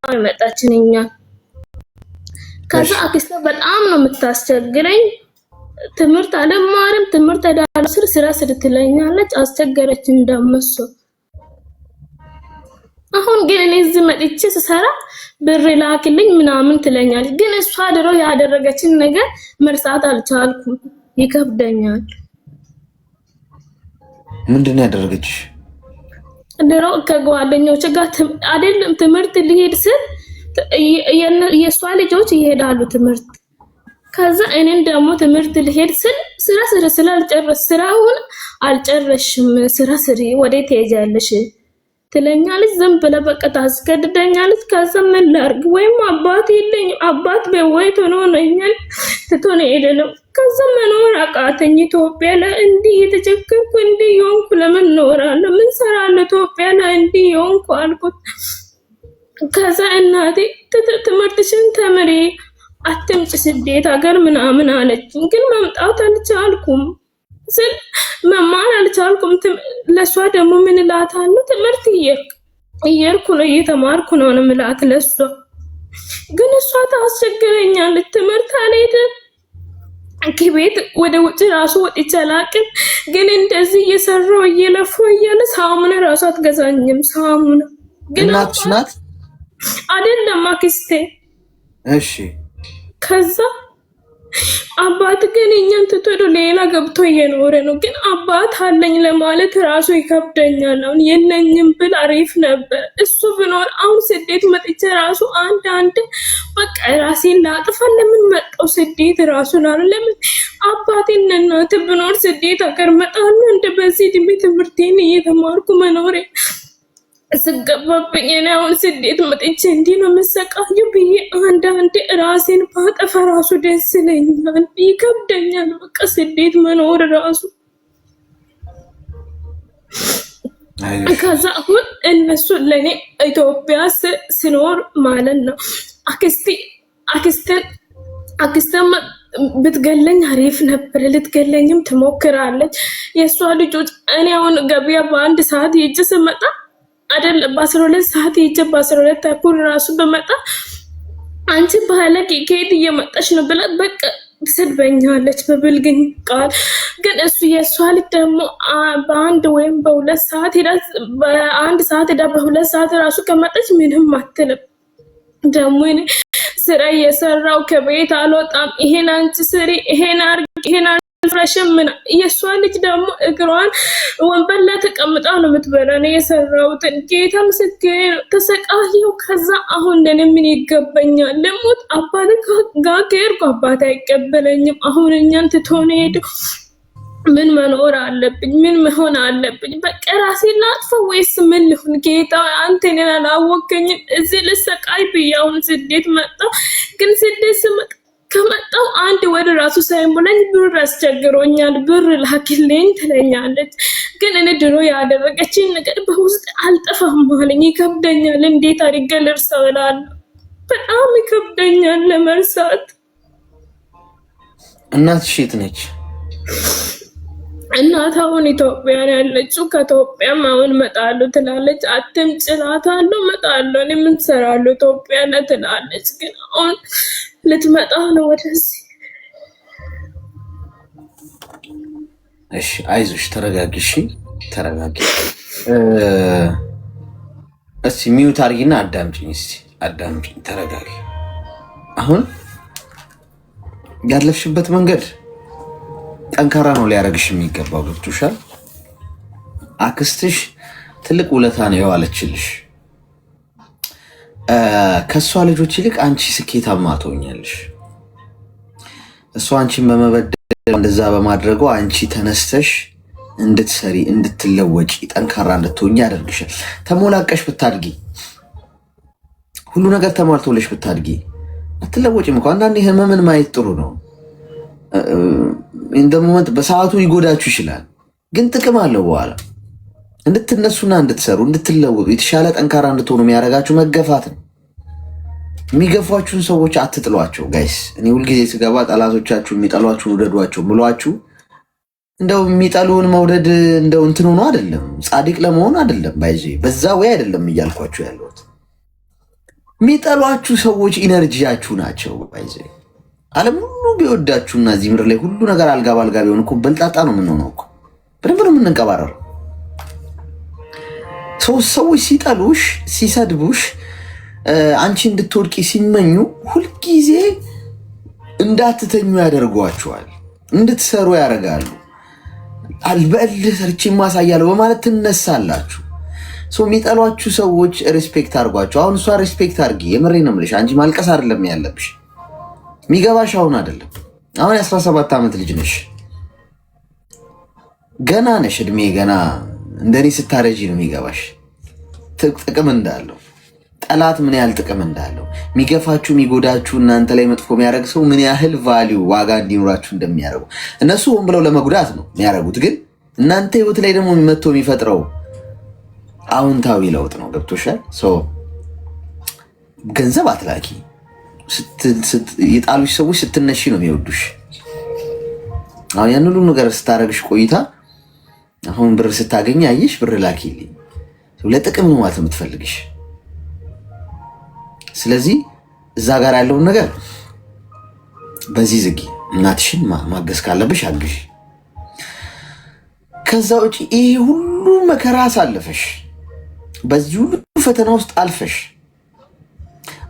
መጣችንኛ ከዛ አክስቴ በጣም ነው የምታስቸግረኝ ትምህርት አለማረም ትምህርት አዳልስር ስራ ትለኛለች አስቸገረች እንደምሱ አሁን ግን እኔ እዚህ መጥቼ ስሰራ ብር ላክልኝ ምናምን ትለኛለች ግን እሷ ድሮ ያደረገችን ነገር መርሳት አልቻልኩም ይከብደኛል ምንድነው ያደረገች ድሮ ከጓደኞቼ ጋር አይደለም ትምህርት ሊሄድ ስል የሷ ልጆች ይሄዳሉ ትምህርት ከዛ እኔን ደግሞ ትምህርት ሊሄድ ስል ስላልጨረስ ስራውን አልጨረሽም ስራ ስሪ ወዴት ትሄጃለሽ ትለኛለች ዝም ብላ በቃ ታስገድደኛለች ከዛ ምን ላድርግ ወይም አባት የለኝ አባት በወይቶ ነው ነኛል ትቶነ ሄደለው ከዛ መኖር አቃተኝ ኢትዮጵያ ላይ እንዲህ የተቸገርኩ እንዲህ ሆንኩ ለምን ኖራለሁ ምን ሰራለሁ ኢትዮጵያ ላይ እንዲህ ሆንኩ አልኩት ከዛ እናቴ ትምህርትሽን ተምሪ አትምጭ ስደት ሀገር ምናምን አለችኝ ግን መምጣት አልቻልኩም ስል መማር አልቻልኩም ለሷ ደግሞ ምን እላታለሁ ትምህርት እየሄድኩ ነው እየተማርኩ ነው ምላት ለሷ ግን እሷ ታስቸግረኛለች ትምህርት አልሄድም ከቤት ወደ ውጭ ራሱ ወጥቼ አላቅም ግን እንደዚህ እየሰራው እየለፋው እያለ ሳሙና ራሱ አትገዛኝም ሳሙና ግን እናትሽ ናት አይደለም አክስቴ እሺ ከዛ አባት ግን እኛን ትቶ ሌላ ገብቶ እየኖረ ነው ግን አባት አለኝ ለማለት ራሱ ይከብደኛል አሁን የለኝም ብል አሪፍ ነበር እሱ ብኖር አሁን ስደት መጥቼ ራሱ አንድ በቃ ራሴን ላጥፋ ለምን መጣው ስደት ራሱ ነው ለምን አባቴና እናቴ ብኖር ስደት ሀገር መጣሉ እንደ በዚህ ድሜ ትምህርቴን እየተማርኩ መኖሬ ስገባብኝ እኔ አሁን ስደት መጥቼ እንዲህ ነው መሰቃዩ ብዬ አንድ ራሴን ባጠፋ ራሱ ደስ ይለኛል ይከብደኛል በቃ ስደት መኖር ራሱ ከዛ አሁን እነሱ ለኔ ኢትዮጵያ ስኖር ማለት ነው አክስቴ ብትገለኝ አሪፍ ነበር ልትገለኝም ትሞክራለች የሷ ልጆች እኔ አሁን ገበያ በአንድ ሰዓት ሄጄ ስመጣ አይደለም በ12 ሰዓት ሄጄ በ12 ተኩል ራሱ በመጣ አንቺ ባለቂ ከየት እየመጣሽ ነው ብላ በቃ ትሰድበኛለች በብልግኝ ቃል ግን እሱ የሷ ልጅ ደግሞ በአንድ ወይም በ2 ሰዓት ሄዳ በአንድ ሰዓት ሄዳ በ2 ሰዓት ራሱ ከመጣች ምንም አትልም ደግሞ እኔ ስራ እየሰራው ከቤት አልወጣም ይሄን አንቺ ስሪ ይሄን አርግ ይሄን ፍረሽም የሷ ልጅ ደግሞ እግሯን ወንበር ላይ ተቀምጣ ነው የምትበላው ነው የሰራውት ጌታ ምስክሬ ተሰቃየው ከዛ አሁን ለኔ ምን ይገባኛል ለሞት አባቴ ጋር ከሄድኩ አባቴ አይቀበለኝም አሁን እኛን ትቶን ሄዶ ምን መኖር አለብኝ ምን መሆን አለብኝ በቃ ራሴን ላጥፋ ወይስ ምን ልሁን ጌታ አንተ እኔን አላወቀኝም እዚህ ልሰቃይ ብያውን ስደት መጣ ግን ስደት ስመጣ ከመጣው አንድ ወደ ራሱ ሳይሞላኝ ብር አስቸግሮኛል ብር ላክልኝ ትለኛለች ግን እኔ ድሮ ያደረገችኝ ነገር በውስጥ አልጠፋም ማለት ይከብደኛል እንዴት አድርጌ ልርሳው እላለሁ በጣም ይከብደኛል ለመርሳት እናትሽ የት ነች እናት አሁን ኢትዮጵያ ነው ያለችው ከኢትዮጵያም አሁን መጣለሁ ትላለች አትምጭ እላታለሁ መጣለሁ እኔ ምን እሰራለሁ ኢትዮጵያ ነው ትላለች ግን አሁን ልትመጣ ነው ወደዚህ እሺ አይዞሽ ተረጋጊ እሺ ተረጋጊ እስቲ ሚውት አርጊና አዳምጪኝ ተረጋጊ አሁን ያለፍሽበት መንገድ ጠንካራ ነው ሊያረግሽ የሚገባው ገብቶሻል አክስትሽ ትልቅ ውለታ ነው የዋለችልሽ ከሷ ልጆች ይልቅ አንቺ ስኬታማ ትሆኛለሽ እሷ አንቺን በመበደል እንደዛ በማድረጉ አንቺ ተነስተሽ እንድትሰሪ እንድትለወጪ ጠንካራ እንድትሆኚ ያደርግሻል ተሞላቀሽ ብታድጊ ሁሉ ነገር ተሟልቶልሽ ብታድጊ አትለወጪም እንኳን አንዳንዴ ህመምን ማየት ጥሩ ነው እንደሞመንት በሰዓቱ ይጎዳችሁ ይችላል ግን ጥቅም አለው በኋላ እንድትነሱና እንድትሰሩ እንድትለወጡ የተሻለ ጠንካራ እንድትሆኑ የሚያደርጋችሁ መገፋት ነው የሚገፋችሁን ሰዎች አትጥሏቸው ጋይስ እኔ ሁሉ ጊዜ ስገባ ጠላቶቻችሁ የሚጠሏችሁ ውደዷቸው ምሏችሁ እንደው የሚጠሉን መውደድ እንደው እንትን ሆኖ አይደለም ጻድቅ ለመሆን አይደለም ባይዚ በዛ ወይ አይደለም እያልኳችሁ ያለሁት የሚጠሏችሁ ሰዎች ኢነርጂያችሁ ናቸው። ባይዘ ዓለም ሁሉ ቢወዳችሁና እዚህ ምድር ላይ ሁሉ ነገር አልጋ ባልጋ ቢሆን እኮ በልጣጣ ነው የምንሆነው እኮ በደንብ ነው የምንንቀባረረው። ሰዎች ሲጠሉሽ፣ ሲሰድቡሽ፣ አንቺ እንድትወድቂ ሲመኙ ሁልጊዜ እንዳትተኙ ያደርጓቸዋል፣ እንድትሰሩ ያደርጋሉ። በእልህ ሰርቼ ማሳያለሁ በማለት ትነሳላችሁ። የሚጠሏችሁ ሰዎች ሪስፔክት አድርጓቸው። አሁን እሷ ሪስፔክት አድርጊ። የምሬ ነው የምልሽ። አንቺ ማልቀስ አይደለም ያለብሽ፣ የሚገባሽ አሁን አይደለም። አሁን የ17 ዓመት ልጅ ነሽ፣ ገና ነሽ፣ እድሜ ገና እንደኔ ስታረጂ ነው የሚገባሽ ጥቅም እንዳለው፣ ጠላት ምን ያህል ጥቅም እንዳለው፣ የሚገፋችሁ የሚጎዳችሁ፣ እናንተ ላይ መጥፎ የሚያደርግ ሰው ምን ያህል ቫሊዩ ዋጋ እንዲኖራችሁ እንደሚያደርጉ። እነሱ ሆን ብለው ለመጉዳት ነው የሚያደርጉት፣ ግን እናንተ ህይወት ላይ ደግሞ መጥቶ የሚፈጥረው አዎንታዊ ለውጥ ነው። ገብቶሻል? ገንዘብ አትላኪ። የጣሉሽ ሰዎች ስትነሺ ነው የሚወዱሽ። አሁን ያን ሁሉ ነገር ስታረግሽ ቆይታ አሁን ብር ስታገኝ አየሽ፣ ብር ላኪልኝ ለጥቅም ነው ማለት የምትፈልግሽ። ስለዚህ እዛ ጋር ያለውን ነገር በዚህ ዝጊ። እናትሽን ማገዝ ካለብሽ አግዥ። ከዛ ውጪ ይሄ ሁሉ መከራ አሳልፈሽ በዚህ ሁሉ ፈተና ውስጥ አልፈሽ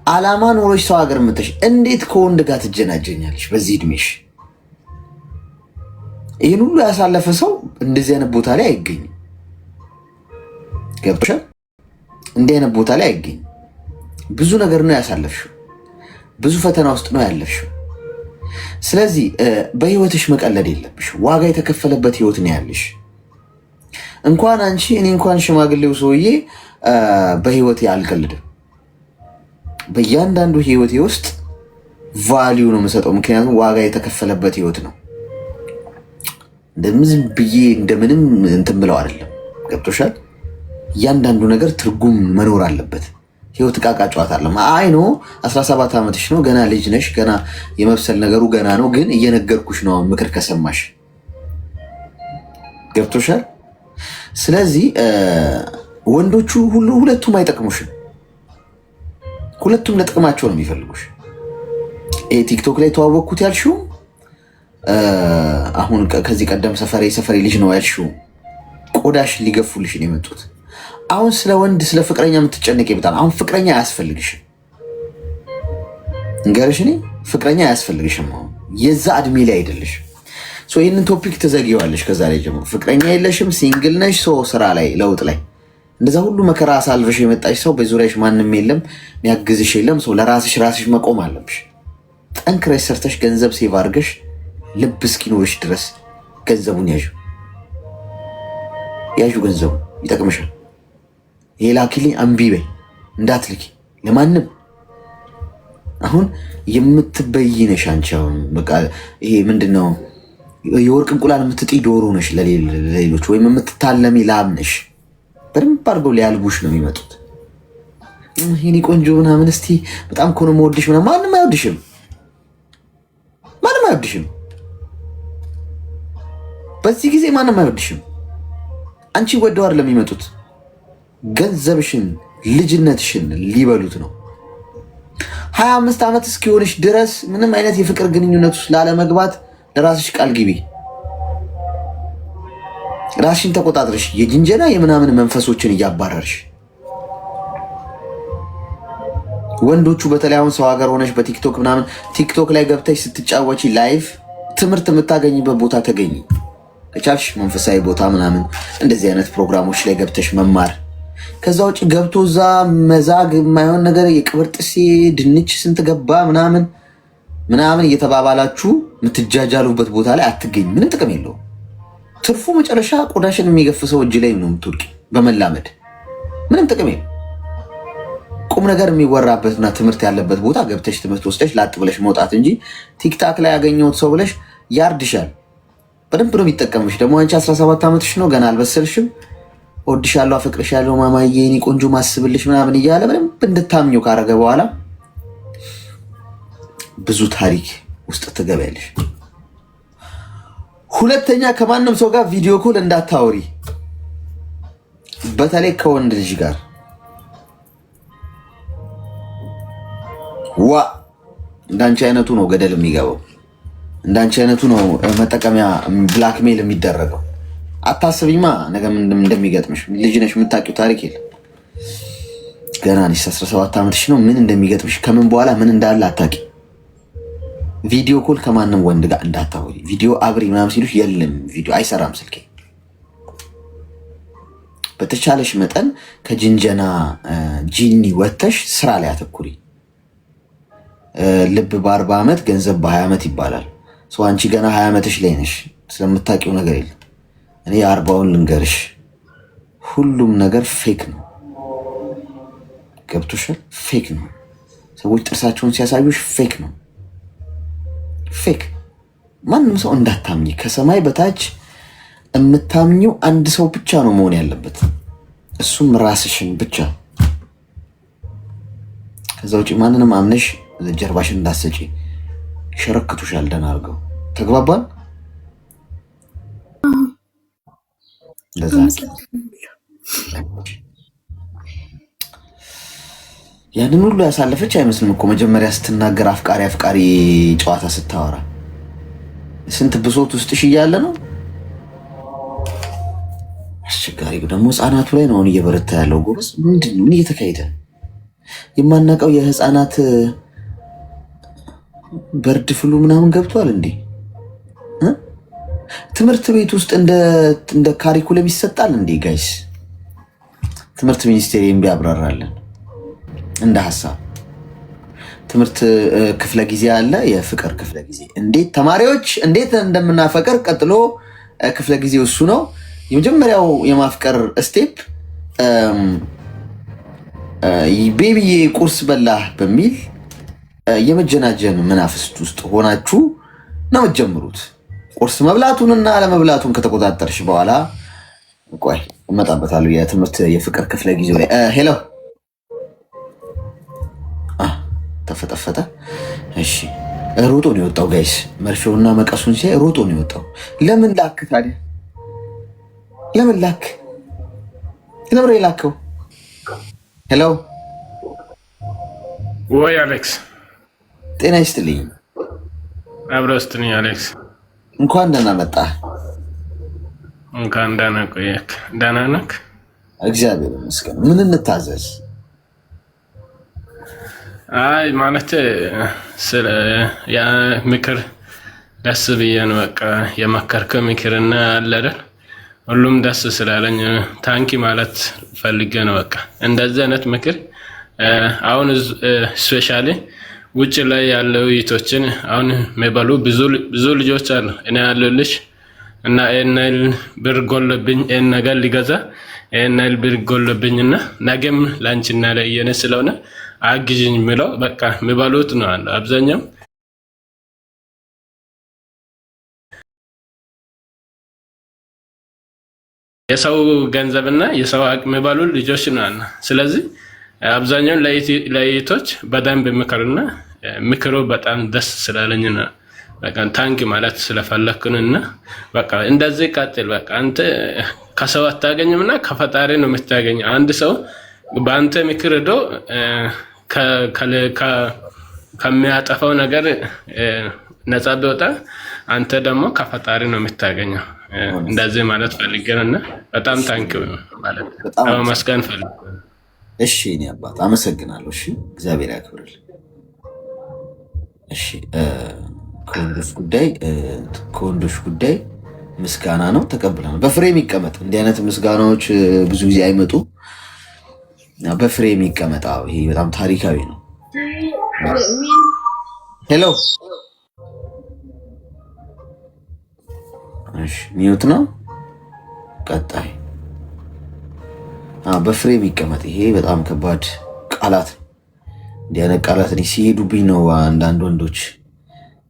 አላማ ኖሮሽ ሰው ሀገር መተሽ እንዴት ከወንድ ጋር ትጀናጀኛለሽ በዚህ እድሜሽ? ይህን ሁሉ ያሳለፈ ሰው እንደዚህ አይነት ቦታ ላይ አይገኝም። ገብቶሻል? እንዲህ አይነት ቦታ ላይ አይገኝም። ብዙ ነገር ነው ያሳለፍሽው፣ ብዙ ፈተና ውስጥ ነው ያለፍሽው። ስለዚህ በህይወትሽ መቀለድ የለብሽ። ዋጋ የተከፈለበት ህይወት ነው ያለሽ። እንኳን አንቺ እኔ እንኳን ሽማግሌው ሰውዬ በህይወቴ አልቀልድም። በእያንዳንዱ ህይወቴ ውስጥ ቫሊዩ ነው የምሰጠው፣ ምክንያቱም ዋጋ የተከፈለበት ህይወት ነው። እንደምንም ብዬ እንደምንም እንትን ብለው አይደለም። ገብቶሻል? እያንዳንዱ ነገር ትርጉም መኖር አለበት። ህይወት ዕቃ ጨዋታ አለ። አይ ነው 17 ዓመትሽ ነው፣ ገና ልጅ ነሽ፣ ገና የመብሰል ነገሩ ገና ነው። ግን እየነገርኩሽ ነው ምክር ከሰማሽ። ገብቶሻል? ስለዚህ ወንዶቹ ሁለቱም አይጠቅሙሽም። ሁለቱም ለጥቅማቸው ነው የሚፈልጉሽ። ቲክቶክ ላይ ተዋወቅኩት ያልሽው አሁን ከዚህ ቀደም ሰፈሬ ልጅ ነው ያልሽው ቆዳሽ ሊገፉልሽ ነው የመጡት። አሁን ስለ ወንድ ስለ ፍቅረኛ የምትጨነቂ በጣም አሁን ፍቅረኛ አያስፈልግሽም። እንገርሽ እኔ ፍቅረኛ አያስፈልግሽም። አሁን የዛ እድሜ ላይ አይደለሽም። ይህንን ቶፒክ ትዘጊዋለሽ ከዛ ላይ ጀምሮ። ፍቅረኛ የለሽም፣ ሲንግል ነሽ፣ ስራ ላይ ለውጥ ላይ እንደዛ ሁሉ መከራ አሳልፈሽ የመጣሽ ሰው፣ በዙሪያሽ ማንም የለም፣ የሚያግዝሽ የለም። ለራስሽ መቆም አለብሽ። ጠንክረሽ ሰርተሽ ገንዘብ ሴቭ አድርገሽ ልብ እስኪኖርሽ ድረስ ገንዘቡን ያዡ ገንዘቡ ይጠቅምሻል። ይሄ ላኪልኝ እምቢ በይ እንዳትልኪ ለማንም። አሁን የምትበይ ነሽ አንቺ። አሁን በቃ ይሄ ምንድነው የወርቅ እንቁላል የምትጥይ ዶሮ ነሽ ለሌሎች፣ ወይም የምትታለሚ ላም ነሽ። በደንብ አድርገው ሊያልቡሽ ነው የሚመጡት። ይሄኔ ቆንጆ ምናምን እስቲ በጣም እኮ ነው የምወድሽ ምናምን። ማንም አይወድሽም፣ ማንም አይወድሽም። በዚህ ጊዜ ማንም አይወድሽም። አንቺ ወደው አይደለም የሚመጡት፣ ገንዘብሽን ልጅነትሽን ሊበሉት ነው። 25 ዓመት እስኪሆንሽ ድረስ ምንም አይነት የፍቅር ግንኙነት ውስጥ ላለመግባት ለራስሽ ቃል ግቢ። ራስሽን ተቆጣጥረሽ የጅንጀና የምናምን መንፈሶችን እያባረርሽ። ወንዶቹ በተለይ አሁን ሰው ሀገር ሆነሽ በቲክቶክ ምናምን ቲክቶክ ላይ ገብተሽ ስትጫወቺ ላይቭ ትምህርት የምታገኝበት ቦታ ተገኝ ከቻልሽ፣ መንፈሳዊ ቦታ ምናምን እንደዚህ አይነት ፕሮግራሞች ላይ ገብተሽ መማር። ከዛ ውጭ ገብቶ እዛ መዛግ የማይሆን ነገር የቅብር ጥሴ ድንች ስንት ገባ ምናምን እየተባባላችሁ የምትጃጃሉበት ቦታ ላይ አትገኝ። ምንም ጥቅም የለውም። ትርፉ መጨረሻ ቆዳሽን የሚገፍ ሰው እጅ ላይ ነው የምትወድቂ በመላመድ። ምንም ጥቅም የለም። ቁም ነገር የሚወራበትና ትምህርት ያለበት ቦታ ገብተሽ ትምህርት ወስደሽ ላጥ ብለሽ መውጣት እንጂ ቲክታክ ላይ ያገኘሁት ሰው ብለሽ ያርድሻል። በደንብ ነው የሚጠቀምሽ። ደግሞ አንቺ 17 ዓመትሽ ነው፣ ገና አልበሰልሽም። ወድሻለሁ፣ አፈቅርሻለሁ፣ ማማዬ፣ የኔ ቆንጆ፣ ማስብልሽ ምናምን እያለ በደንብ እንድታምኘው ካረገ በኋላ ብዙ ታሪክ ውስጥ ትገቢያለሽ። ሁለተኛ ከማንም ሰው ጋር ቪዲዮ ኮል እንዳታወሪ፣ በተለይ ከወንድ ልጅ ጋር። ዋ እንዳንቺ አይነቱ ነው ገደል የሚገባው። እንዳንቺ አይነቱ ነው መጠቀሚያ ብላክሜል የሚደረገው። አታስቢማ ነገ ምን እንደሚገጥምሽ። ልጅ ነሽ፣ የምታውቂው ታሪክ የለም። ገና ነሽ፣ 17 ዓመትሽ ነው። ምን እንደሚገጥምሽ ከምን በኋላ ምን እንዳለ አታውቂ። ቪዲዮ ኮል ከማንም ወንድ ጋር እንዳታወሪ። ቪዲዮ አብሪ ምናምን ሲሉሽ የለም ቪዲዮ አይሰራም ስልኬ። በተቻለሽ መጠን ከጅንጀና ጂኒ ወጥተሽ ስራ ላይ አተኩሪ። ልብ በ40 ዓመት ገንዘብ በ20 ዓመት ይባላል። አንቺ ገና 20 ዓመትሽ ላይ ነሽ፣ ስለምታውቂው ነገር የለም። እኔ የ40ውን ልንገርሽ፣ ሁሉም ነገር ፌክ ነው። ገብቶሻል? ፌክ ነው። ሰዎች ጥርሳቸውን ሲያሳዩሽ ፌክ ነው። ፌክ። ማንም ሰው እንዳታምኝ። ከሰማይ በታች የምታምኘው አንድ ሰው ብቻ ነው መሆን ያለበት፣ እሱም ራስሽን ብቻ። ከዛ ውጭ ማንንም አምነሽ ጀርባሽን እንዳትሰጪ። ይሸረክቱሻል ደህና አድርገው። ተግባባን? ያንን ሁሉ ያሳለፈች አይመስልም እኮ መጀመሪያ ስትናገር አፍቃሪ አፍቃሪ ጨዋታ ስታወራ ስንት ብሶት ውስጥሽ እያለ ነው። አስቸጋሪ ደግሞ ህፃናቱ ላይ ነው አሁን እየበረታ ያለው። ጎበዝ ምንድን ነው? ምን እየተካሄደ? የማናውቀው የህፃናት በርድ ፍሉ ምናምን ገብቷል እንዴ? ትምህርት ቤት ውስጥ እንደ ካሪኩለም ይሰጣል እንዴ? ጋይስ ትምህርት ሚኒስቴር ቢያብራራለን እንደ ሀሳብ። ትምህርት ክፍለ ጊዜ አለ፣ የፍቅር ክፍለ ጊዜ። እንዴት ተማሪዎች እንዴት እንደምናፈቅር ቀጥሎ ክፍለ ጊዜው እሱ ነው። የመጀመሪያው የማፍቀር ስቴፕ ቤቢዬ ቁርስ በላህ በሚል የመጀናጀን መናፍስት ውስጥ ሆናችሁ ነው የምትጀምሩት። ቁርስ መብላቱንና አለመብላቱን ከተቆጣጠርሽ በኋላ ቆይ እመጣበታለሁ። የትምህርት የፍቅር ክፍለ ጊዜው ላይ ሄሎ ተፈጠፈጠ። እሺ ሮጦ ነው የወጣው ጋይስ። መርፌውና መቀሱን ሲያይ ሮጦ ነው የወጣው። ለምን ላክ ታዲያ? ለምን ላክ? ለምን ላከው? ሄሎ ወይ አሌክስ፣ ጤና ይስጥልኝ። አብረስትልኝ አሌክስ። እንኳን ደህና መጣህ። እንኳን ደህና ቆየክ። ደህና ነህ? እግዚአብሔር ይመስገን። ምን እንታዘዝ? አይ ማለት ስለ ያ ምክር ደስ ብዬን በቃ የመከርከው ምክርና አለ አይደል? ሁሉም ደስ ስላለኝ ታንኪ ማለት ፈልጌ ነው። በቃ እንደዚህ አይነት ምክር አሁን ስፔሻሊ ውጭ ላይ ያለው ይቶችን አሁን የሚበሉ ብዙ ልጆች አሉ። እኔ ያለልሽ እና ኤናይል ብር ጎለብኝ ኤን ነገር ሊገዛ ኤናይል ብር ጎለብኝና ነገም ላንቺና ለየነ ስለሆነ አግዥኝ ምለው በቃ የሚበሉት ነው አለ አብዛኛው የሰው ገንዘብና የሰው አቅም የሚበሉ ልጆች ነው አለ። ስለዚህ አብዛኛው ለይቶች በደንብ ምክርና ምክሩ በጣም ደስ ስላለኝ ነው በቃ ታንክ ማለት ስለፈለኩንና በቃ እንደዚህ ቀጥል። በቃ አንተ ከሰው አታገኝምና ከፈጣሪ ነው የምታገኘው። አንድ ሰው በአንተ ምክር ሄዶ ከሚያጠፋው ነገር ነፃ ቢወጣ አንተ ደግሞ ከፈጣሪ ነው የምታገኘው። እንደዚህ ማለት ፈልገንና በጣም ታንክ ማለት ነው መስገን ፈልገን። እሺ እኔ አባት አመሰግናለሁ። እሺ እግዚአብሔር ያክብርል። እሺ ከወንዶች ጉዳይ ምስጋና ነው ተቀብለናል። በፍሬ የሚቀመጥ እንዲህ አይነት ምስጋናዎች ብዙ ጊዜ አይመጡ። በፍሬ የሚቀመጥ ይሄ በጣም ታሪካዊ ነው። ሄሎ እሺ ሚዩት ነው። ቀጣይ በፍሬ የሚቀመጥ ይሄ በጣም ከባድ ቃላት ነው። እንዲህ አይነት ቃላት ሲሄዱብኝ ነው አንዳንድ ወንዶች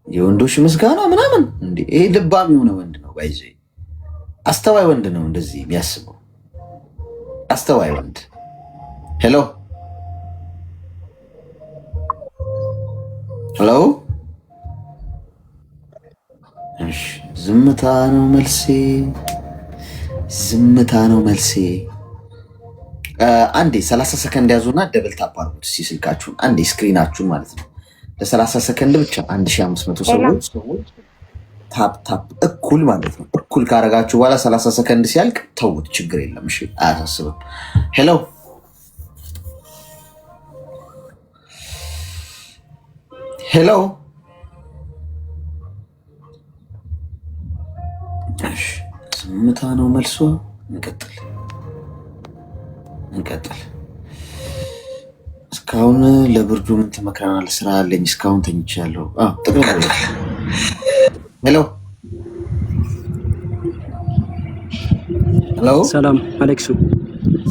የወንዶች ምስጋና ምናምን እንዴ! ይሄ ልባም የሆነ ወንድ ነው ባይዘ አስተዋይ ወንድ ነው እንደዚህ የሚያስበው አስተዋይ ወንድ። ሄሎ ሄሎ እሺ ዝምታ ነው መልሴ፣ ዝምታ ነው መልሴ። አንዴ 30 ሰከንድ ያዙና ደብል ታፕ አድርጉት እስኪ ስልካችሁን አንዴ ስክሪናችሁን ማለት ነው። ለ30 ሰከንድ ብቻ 1500 ሰዎች ታፕ ታፕ እኩል ማለት ነው። እኩል ካረጋችሁ በኋላ 30 ሰከንድ ሲያልቅ ተውት፣ ችግር የለም። እሺ አያሳስብም። ሄሎ ሄሎ፣ እሺ ዝምታ ነው መልሶ። እንቀጥል። እስካሁን ለብርዱ ምን ትመክረናል? ስራ አለኝ፣ እስካሁን ተኝቻለሁ። ጥቅም ሄሎ ሄሎ፣ ሰላም አሌክሱ።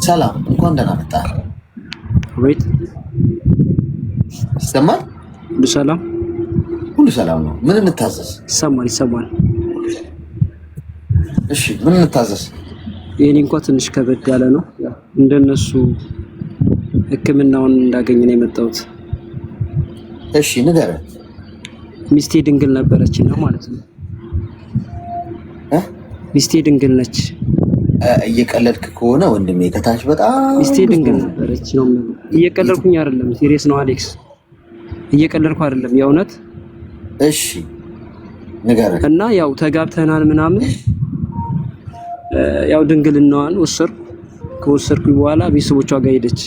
ሰላም፣ እንኳን ደህና መጣህ። አቤት። ይሰማል? ሁሉ ሰላም? ሁሉ ሰላም ነው። ምን እንታዘዝ? ይሰማል። እሺ ምን እንታዘዝ? የኔ እንኳን ትንሽ ከበድ ያለ ነው። እንደነሱ ሕክምናውን እንዳገኝ ነው የመጣሁት። እሺ ንገረን። ሚስቴ ድንግል ነበረች ነው ማለት ነው። ሚስቴ ድንግል ነች። እየቀለድክ ከሆነ ወንድሜ ከታች በጣም ሚስቴ ድንግል ነበረች ነው። እየቀለድኩኝ አይደለም፣ ሲሪየስ ነው አሌክስ። እየቀለድኩ አይደለም፣ የእውነት። እሺ ንገረን። እና ያው ተጋብተናል ምናምን፣ ያው ድንግልናዋን ከወሰድኩኝ በኋላ ቤተሰቦቿ ጋር ሄደች።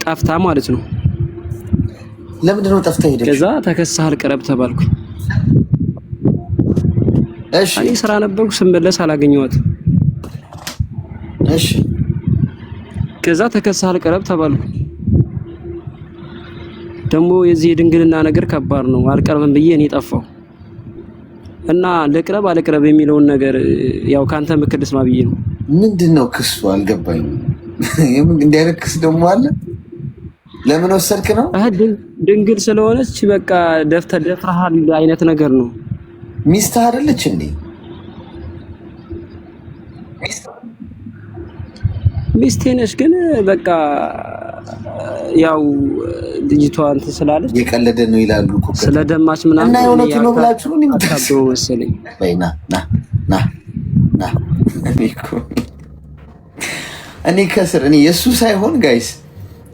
ጠፍታ ማለት ነው። ለምንድን ነው ጠፍታ ሄደች? ከዛ ተከሳሃል ቅረብ ተባልኩኝ። እሺ እኔ ስራ ነበርኩ፣ ስመለስ አላገኘኋትም። እሺ ከዛ ተከሳሃል ቅረብ ተባልኩ። ደግሞ የዚህ የድንግልና ነገር ከባድ ነው። አልቀርብም ብዬ እኔ ጠፋሁ እና ለቅረብ አልቅረብ የሚለውን ነገር ያው ካንተ ምክር ልስማ ብዬ ነው። ምንድነው ክሱ? አልገባኝም። እንዲህ አይነት ክስ ደግሞ አለ? ለምን ወሰድክ ነው? ድንግል ስለሆነች በቃ ደፍረሃል አይነት ነገር ነው። ሚስትህ አይደለች እንዴ? ሚስቴ ነች፣ ግን በቃ ያው ልጅቷ እንትን ስላለች የቀለደ ነው ይላሉ እኮ ስለደማች ምናምን እና የሆነቱ ነው ብላችሁ ነው የምታስበው መሰለኝ። በይና ና እኔ ከስር እኔ የሱ ሳይሆን ጋይስ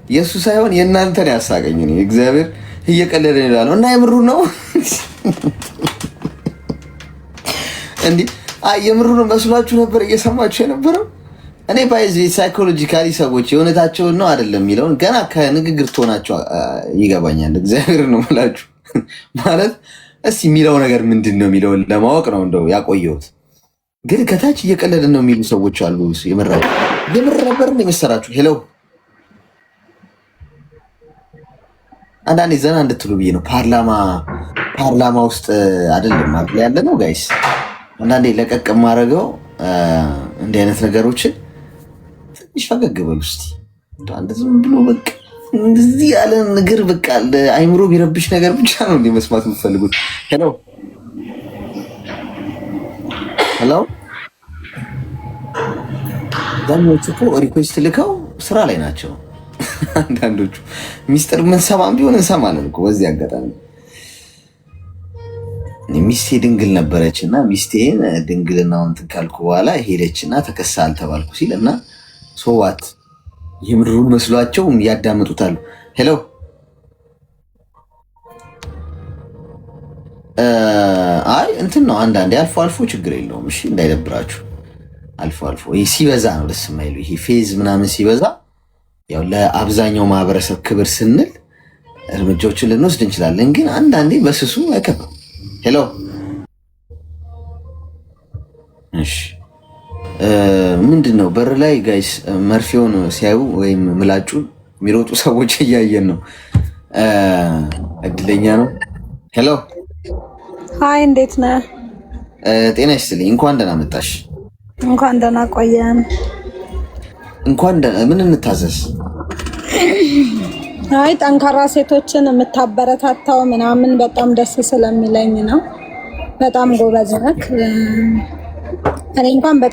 የሱ ሳይሆን የእናንተን ያሳቀኝ ነው። እግዚአብሔር እየቀለደ ነው ይላሉ እና የምሩ ነው እንዴ? የምሩ ነው መስሏችሁ ነበር እየሰማችሁ የነበረው? እኔ ባይዚ ሳይኮሎጂካሊ ሰዎች የእውነታቸውን ነው አይደለም የሚለውን ገና ከንግግር ቶናቸው ይገባኛል። እግዚአብሔር ነው የምላችሁ። ማለት እስኪ የሚለው ነገር ምንድን ነው የሚለውን ለማወቅ ነው እንደው ያቆየሁት። ግን ከታች እየቀለድን ነው የሚሉ ሰዎች አሉ። የምር ነበር እንደሚሰራችሁ። ሄሎ አንዳንዴ ዘና እንድትሉ ብዬ ነው። ፓርላማ ውስጥ አይደለም ያለ ነው ጋይስ። አንዳንዴ ለቀቅ የማደርገው እንዲህ አይነት ነገሮችን ትንሽ ፈገግ በሉ እስቲ። አንድ ዝም ብሎ በቃ እንደዚህ ያለ ነገር በቃ አይምሮ ቢረብሽ ነገር ብቻ ነው እንደ መስማት የምትፈልጉት። ሄሎ ዳኞቹ እኮ ሪኩዌስት ልከው ስራ ላይ ናቸው። አንዳንዶቹ ሚስጥር ምን ሰማም ቢሆን እንሰማለን እኮ በዚህ አጋጣሚ። ሚስቴ ድንግል ነበረች እና ሚስቴን ድንግልናውን እንትን ካልኩ በኋላ ሄደችና ተከሳል ተባልኩ ሲል እና ሶዋት የምድሩን መስሏቸው ያዳምጡታል። ሄሎ አይ እንትን ነው አንዳንዴ አልፎ አልፎ ችግር የለውም። እሺ እንዳይደብራችሁ። አልፎ አልፎ ይሄ ሲበዛ ነው ደስ የማይሉ። ይሄ ፌዝ ምናምን ሲበዛ ያው ለአብዛኛው ማህበረሰብ ክብር ስንል እርምጃዎችን ልንወስድ እንችላለን፣ ግን አንዳንዴ በስሱ አይከብም። ሄሎ እሺ ምንድን ነው በር ላይ ጋይስ መርፌውን ሲያዩ ወይም ምላጩን የሚሮጡ ሰዎች እያየን ነው። እድለኛ ነው። ሄሎ ሃይ፣ እንዴት ነህ? ጤና ይስጥልኝ። እንኳን ደህና መጣሽ። እንኳን ደህና ቆየን። ምን እንታዘዝ? አይ ጠንካራ ሴቶችን የምታበረታታው ምናምን በጣም ደስ ስለሚለኝ ነው። በጣም ጎበዝ ነህ። እኔ እንኳን